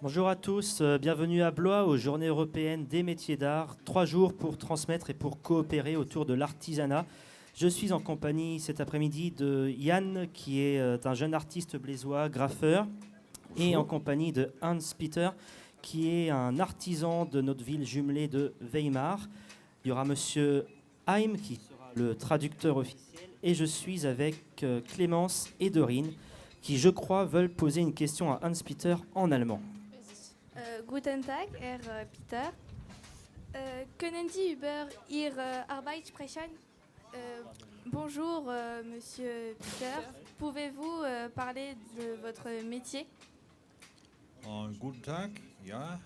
Bonjour à tous, bienvenue à Blois aux Journées européennes des métiers d'art. 3 jours pour transmettre et pour coopérer autour de l'artisanat. Je suis en compagnie cet après-midi de Yann, qui est un jeune artiste blésois, graffeur, et en compagnie de Hans-Peter, qui est un artisan de notre ville jumelée de Weimar. Il y aura monsieur Haim, qui sera le traducteur officiel, et je suis avec Clémence et Dorine, qui, je crois, veulent poser une question à Hans-Peter en allemand. Guten Tag, Herr Peter. Können Sie über Ihre Arbeit sprechen? Bonjour, Monsieur Peter. Pouvez-vous parler de votre métier? Guten Tag, ja,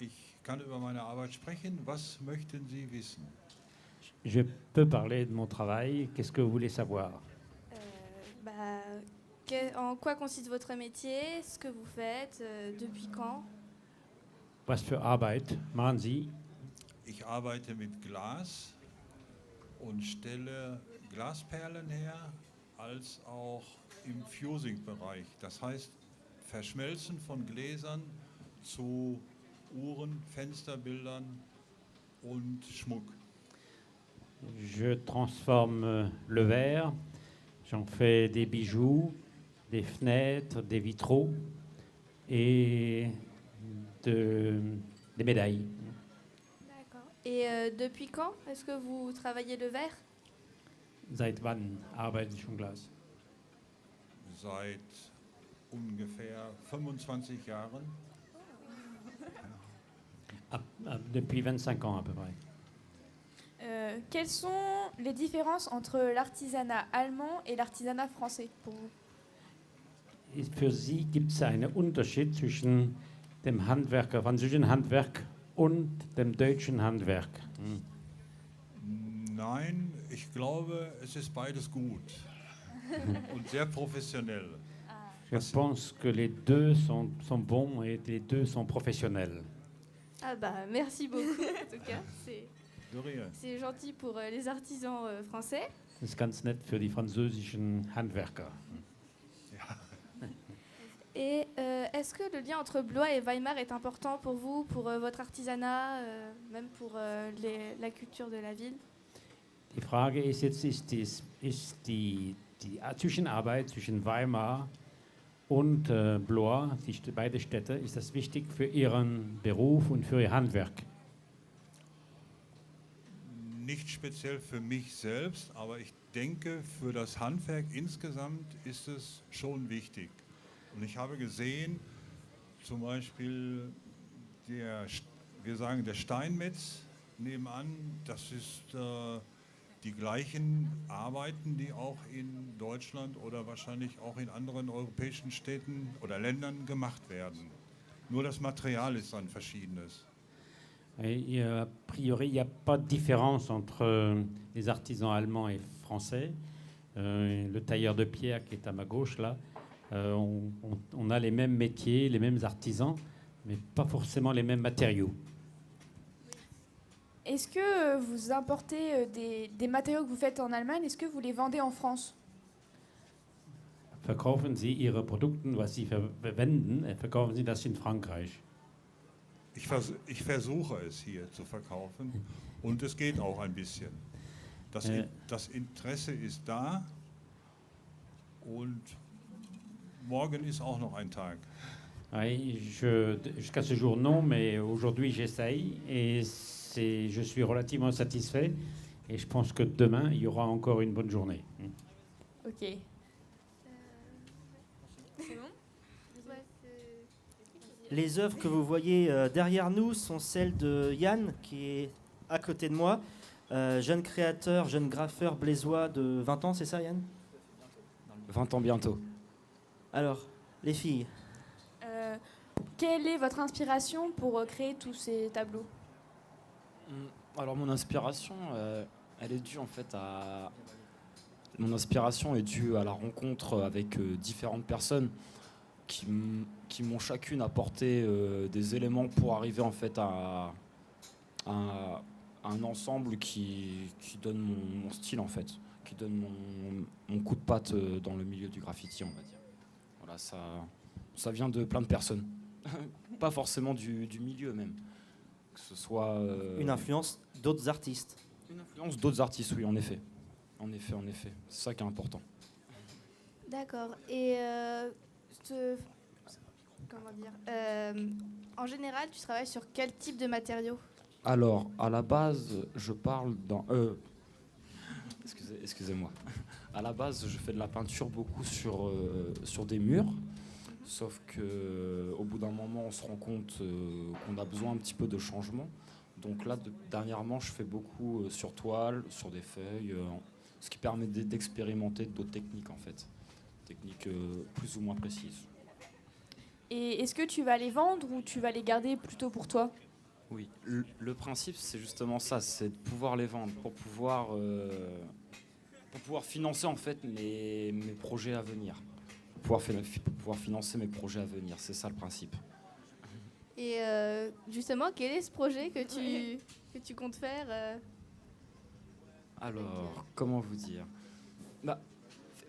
ich kann über meine Arbeit sprechen. Was möchten Sie wissen? Je peux parler de mon travail. Qu'est-ce que vous voulez savoir? En quoi consiste votre métier? Ce que vous faites? Depuis quand? Was für Arbeit machen Sie? Ich arbeite mit Glas und stelle Glasperlen her, als auch im Fusing-Bereich. Das heißt, Verschmelzen von Gläsern zu Uhren, Fensterbildern und Schmuck. Je transforme le verre, j'en fais des bijoux, des fenêtres, des vitraux et des médailles. D'accord. Et depuis quand est-ce que vous travaillez le verre? Seit wann arbeiten Sie schon Glas? Seit ungefähr 25 Jahren. Depuis 25 ans à peu près. Quelles sont les différences entre l'artisanat allemand et l'artisanat français pour vous? Für Sie gibt es einen Unterschied zwischen dem französischen Handwerk und dem deutschen Handwerk? Nein, ich glaube, es ist beides gut und sehr professionell. Je pense que les deux sont bons et les deux sont professionnels. Ah bah merci beaucoup en tout cas. De rien. C'est gentil pour les artisans français. Das ist ganz nett für die französischen Handwerker. Et est-ce que le lien entre Blois et Weimar est important pour vous, pour votre artisanat, même pour la culture de la ville? Die Frage ist jetzt, ist die Zwischenarbeit zwischen Weimar und Blois, beide Städte, ist das wichtig für Ihren Beruf und für Ihr Handwerk? Nicht speziell für mich selbst, aber ich denke, für das Handwerk insgesamt ist es schon wichtig. Und ich habe gesehen, zum Beispiel der Steinmetz nebenan, das ist die gleichen Arbeiten, die auch in Deutschland oder wahrscheinlich auch in anderen europäischen Städten oder Ländern gemacht werden. Nur das Material ist dann verschiedenes. Et, a priori, il n'y a pas de différence entre les artisans allemands et français. Le tailleur de pierre qui est à ma gauche, là, on a les mêmes métiers, les mêmes artisans, mais pas forcément les mêmes matériaux. Est-ce que vous importez des matériaux que vous faites en Allemagne? Est-ce que vous les vendez en France? Verkaufen Sie Ihre Produkte, was Sie verwenden, verkaufen Sie das in Frankreich? Ich versuche es hier zu verkaufen und es geht auch ein bisschen. Das Interesse ist da und morgen ist auch noch ein Tag. Oui, jusqu'à ce jour, non, mais aujourd'hui, j'essaye et je suis relativement satisfait. Et je pense que demain, il y aura encore une bonne journée. Ok. C'est bon? Les œuvres que vous voyez derrière nous sont celles de Yann, qui est à côté de moi, jeune créateur, jeune graffeur blésois de 20 ans, c'est ça Yann? 20 ans bientôt. Alors, les filles, Quelle est votre inspiration pour créer tous ces tableaux? Alors mon inspiration, elle est due en fait à... Mon inspiration est due à la rencontre avec différentes personnes qui m'ont chacune apporté des éléments pour arriver en fait à un ensemble qui donne mon style en fait, qui donne mon coup de patte dans le milieu du graffiti, on va dire. Voilà, ça vient de plein de personnes Pas forcément du milieu même. Que ce soit... Une influence d'autres artistes. Une influence d'autres artistes, oui, en effet. En effet. C'est ça qui est important. D'accord. Et comment dire en général, tu travailles sur quel type de matériaux? Alors, à la base, je parle dans... Excusez-moi. À la base, je fais de la peinture beaucoup sur des murs. Sauf qu'au bout d'un moment, on se rend compte qu'on a besoin un petit peu de changement. Donc là, dernièrement, je fais beaucoup sur toile, sur des feuilles, ce qui permet d'expérimenter d'autres techniques, en fait. Techniques plus ou moins précises. Et est-ce que tu vas les vendre ou tu vas les garder plutôt pour toi? Oui, le principe, c'est justement ça, c'est de pouvoir les vendre pour pouvoir financer en fait mes projets à venir. Pour pouvoir financer mes projets à venir, c'est ça le principe. Et justement, quel est ce projet que tu comptes faire Alors, comment vous dire?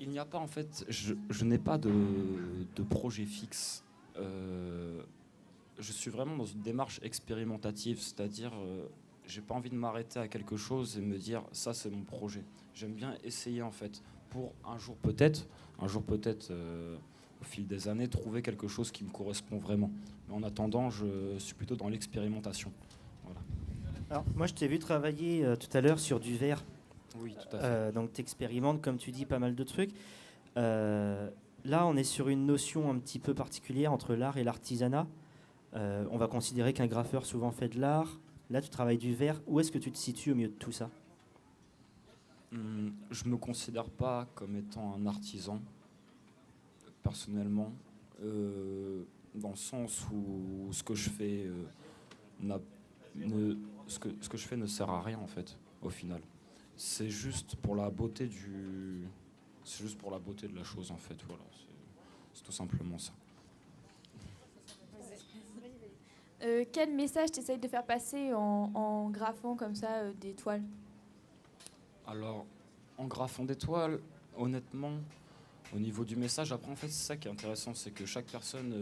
Il n'y a pas en fait, je n'ai pas de projet fixe. Je suis vraiment dans une démarche expérimentative, c'est-à-dire j'ai pas envie de m'arrêter à quelque chose et me dire ça c'est mon projet. J'aime bien essayer en fait pour un jour peut-être au fil des années trouver quelque chose qui me correspond vraiment. Mais en attendant, je suis plutôt dans l'expérimentation. Voilà. Alors, moi, je t'ai vu travailler tout à l'heure sur du verre. Oui, tout à fait. Donc, tu expérimentes, comme tu dis, pas mal de trucs. Là, on est sur une notion un petit peu particulière entre l'art et l'artisanat. On va considérer qu'un graffeur souvent fait de l'art. Là, tu travailles du verre. Où est-ce que tu te situes au milieu de tout ça? Je ne me considère pas comme étant un artisan, personnellement, dans le sens où ce que je fais ce que je fais ne sert à rien en fait, au final. C'est juste pour la beauté c'est juste pour la beauté de la chose en fait. Voilà, c'est tout simplement ça. Quel message tu essayes de faire passer en graffant comme ça des toiles? Alors, en graffant des toiles, honnêtement, au niveau du message, après en fait c'est ça qui est intéressant, c'est que chaque personne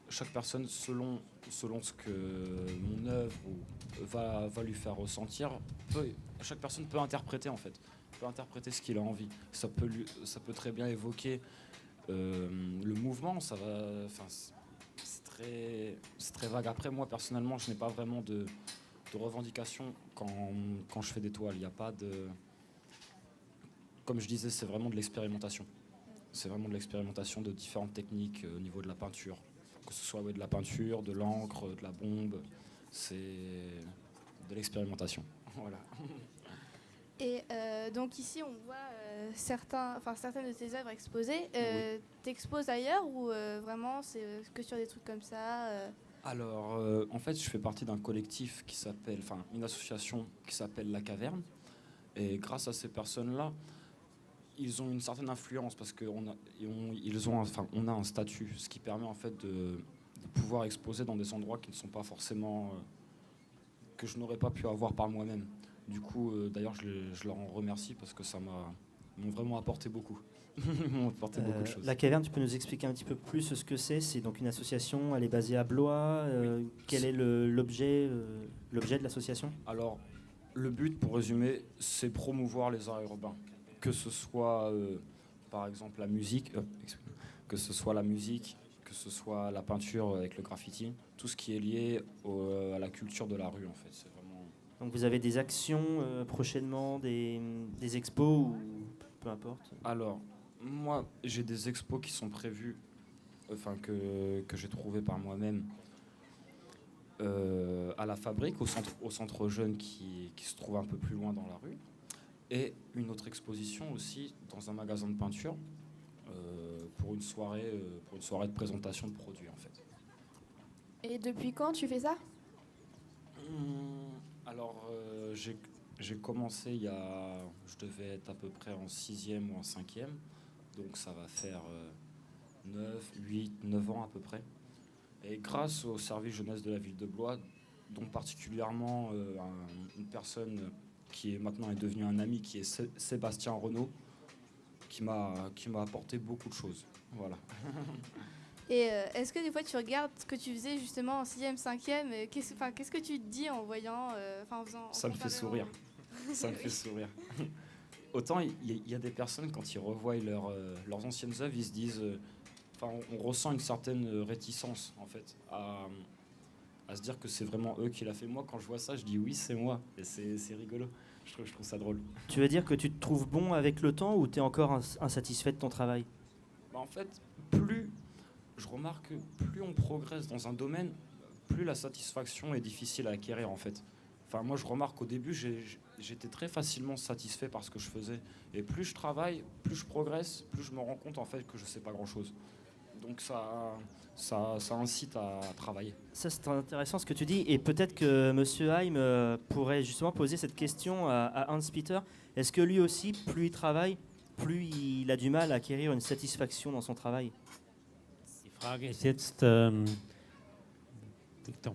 selon ce que mon œuvre va lui faire ressentir, chaque personne peut interpréter en fait, peut interpréter ce qu'il a envie. Ça peut très bien évoquer le mouvement, c'est très vague. Après moi personnellement, je n'ai pas vraiment de revendication quand je fais des toiles. Il n'y a pas de... Comme je disais, c'est vraiment de l'expérimentation. C'est vraiment de l'expérimentation de différentes techniques au niveau de la peinture. Que ce soit de la peinture, de l'encre, de la bombe, c'est de l'expérimentation. Voilà. Et donc ici, on voit certaines de tes œuvres exposées. Oui. T'exposes ailleurs ou vraiment c'est que sur des trucs comme ça Alors, en fait, je fais partie d'un collectif une association qui s'appelle La Caverne. Et grâce à ces personnes-là, ils ont une certaine influence parce qu'on a un statut, ce qui permet en fait de pouvoir exposer dans des endroits qui ne sont pas forcément que je n'aurais pas pu avoir par moi-même. Du coup, d'ailleurs, je leur en remercie parce que m'ont vraiment apporté beaucoup. Ils m'ont apporté beaucoup de choses. La Caverne, tu peux nous expliquer un petit peu plus ce que c'est? C'est donc une association, elle est basée à Blois. Oui. Quel est l'objet de l'association? Alors, le but, pour résumer, c'est promouvoir les arts urbains. Que ce soit, par exemple, la musique, que ce soit la peinture avec le graffiti, tout ce qui est lié à la culture de la rue, en fait. C'est vraiment... Donc vous avez des actions prochainement, des expos ou peu importe? Alors, moi, j'ai des expos qui sont prévus, que j'ai trouvées par moi-même à la Fabrique, au centre jeune qui se trouve un peu plus loin dans la rue. Et une autre exposition aussi dans un magasin de peinture pour une soirée de présentation de produits en fait. Et depuis quand tu fais ça? Alors j'ai commencé je devais être à peu près en 6e ou en 5e, donc ça va faire 9 ans à peu près. Et grâce au service jeunesse de la ville de Blois, dont particulièrement une personne qui maintenant est devenu un ami, qui est Sébastien Renaud, qui m'a apporté beaucoup de choses. Voilà. Et est-ce que des fois tu regardes ce que tu faisais justement en 6e, 5e qu'est-ce que tu te dis en voyant, en faisant... Ça me fait sourire. Ça me fait sourire. Autant il y a des personnes, quand ils revoient leurs anciennes œuvres, ils se disent... on ressent une certaine réticence, en fait, à se dire que c'est vraiment eux qui l'a fait. Moi, quand je vois ça, je dis oui, c'est moi. Et c'est rigolo. Je trouve ça drôle. Tu veux dire que tu te trouves bon avec le temps ou tu es encore insatisfait de ton travail? En fait, je remarque que plus on progresse dans un domaine, plus la satisfaction est difficile à acquérir, en fait. Moi, je remarque qu'au début, j'étais très facilement satisfait par ce que je faisais. Et plus je travaille, plus je progresse, plus je me rends compte, en fait, que je ne sais pas grand-chose. Donc ça incite à travailler. Ça, c'est intéressant ce que tu dis. Et peut-être que M. Haim pourrait justement poser cette question à Hans-Peter. Est-ce que lui aussi, plus il travaille, plus il a du mal à acquérir une satisfaction dans son travail? Die Frage ist jetzt, ton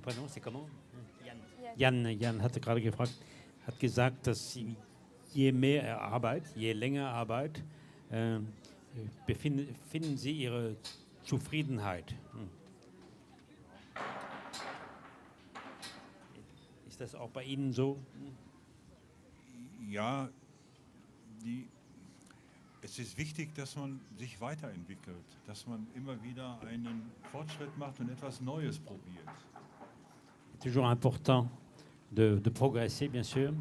prénom, c'est comment? Jan hatte gerade gefragt, hat gesagt, dass Sie, je mehr er arbeitet, je länger er arbeitet, finden Sie Ihre Zufriedenheit. Ist das auch bei Ihnen so? Ja, es ist wichtig, dass man sich weiterentwickelt, dass man immer wieder einen Fortschritt macht und etwas Neues probiert. C'est toujours important de progresser, bien sûr,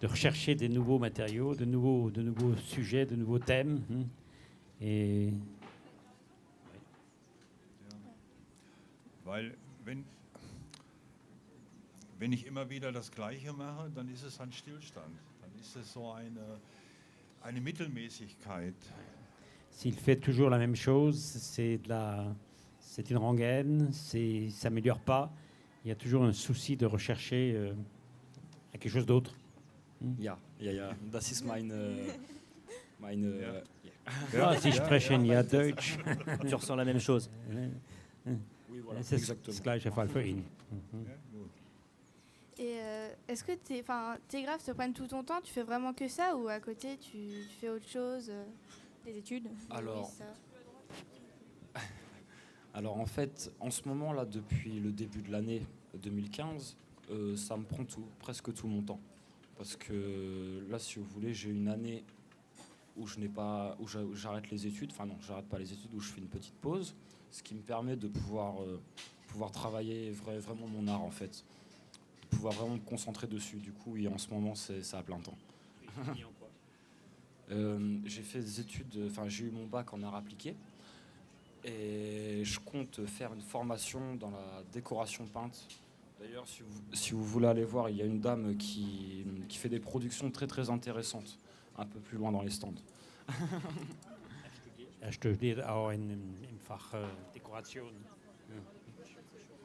de rechercher des nouveaux matériaux, de nouveaux sujets, de nouveaux thèmes. Et Weil wenn ich immer wieder das Gleiche mache, dann ist es ein Stillstand. Dann ist es so eine Mittelmäßigkeit. s'il fait toujours la même chose, c'est une rengaine, ça s'améliore pas. Il y a toujours un souci de rechercher quelque chose d'autre. Ja. Das ist meine Sie sprechen ja Deutsch. Tu ressens la même chose. Oui, voilà, C'est exactement. das gleiche Fall für ihn. Ja, gut. Et est-ce que tes graphes te prennent tout ton temps? Tu fais vraiment que ça ou à côté tu fais autre chose? Des études. Alors, Oui, ça. Alors en fait, en ce moment là, depuis le début de l'année 2015, ça me prend presque tout mon temps. Parce que là, si vous voulez, j'ai une année où j'arrête les études. Enfin non, j'arrête pas les études, où je fais une petite pause, ce qui me permet de pouvoir travailler vraiment mon art en fait, de pouvoir vraiment me concentrer dessus. Du coup, et en ce moment, c'est à plein temps. J'ai fait des études, j'ai eu mon bac en art appliqué. Et je compte faire une formation dans la décoration peinte. D'ailleurs, si vous voulez aller voir, il y a une dame qui fait des productions très très intéressantes, un peu plus loin dans les stands. Er studiert auch im Fach Dekoration.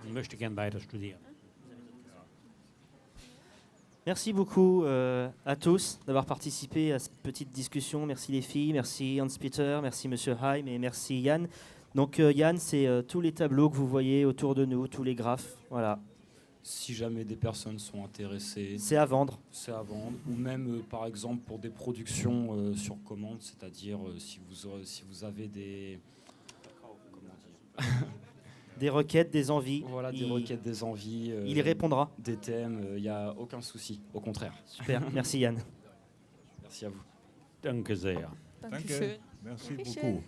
Und möchte gern weiter studieren. Merci beaucoup à tous d'avoir participé à cette petite discussion. Merci les filles, merci Hans-Peter, merci Monsieur Haim et merci Yann. Donc Yann, c'est tous les tableaux que vous voyez autour de nous, tous les graphes. Voilà, Si jamais des personnes sont intéressées, c'est à vendre. c'est à vendre. Ou même, par exemple, pour des productions sur commande, c'est-à-dire si vous avez des... Comment dire, Des requêtes, des envies. voilà, des requêtes, des envies, Il y répondra. des thèmes, il n'y a aucun souci. Au contraire. Super, merci Yann. Merci à vous. Danke sehr. Danke. Merci beaucoup.